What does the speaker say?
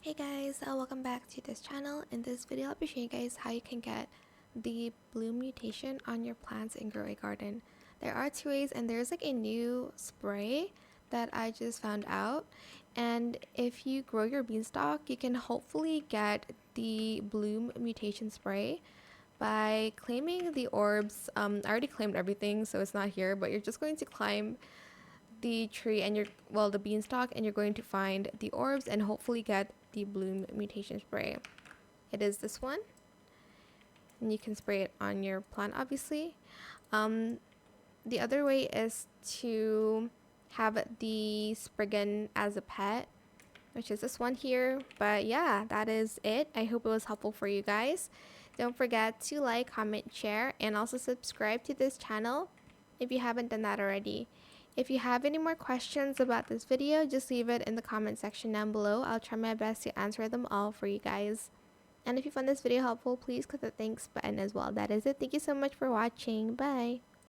Hey guys, welcome back to this channel. In this video, I'll be showing you guys how you can get the bloom mutation on your plants and grow a garden. There are two ways, and there's like a new spray that I just found out. And if you grow your beanstalk, you can hopefully get the bloom mutation spray by claiming the orbs. I already claimed everything, so it's not here, but you're just going to climb the tree and the beanstalk, and you're going to find the orbs and hopefully get the bloom mutation spray. It is this one, and you can spray it on your plant, obviously. The other way is to have the spriggan as a pet, which is this one here. But yeah, that is it. I hope it was helpful for you guys. Don't forget to like, comment, share, and also subscribe to this channel if you haven't done that already. If you have any more questions about this video, just leave it in the comment section down below. I'll try my best to answer them all for you guys. And if you found this video helpful, please click the thanks button as well. That is it. Thank you so much for watching. Bye.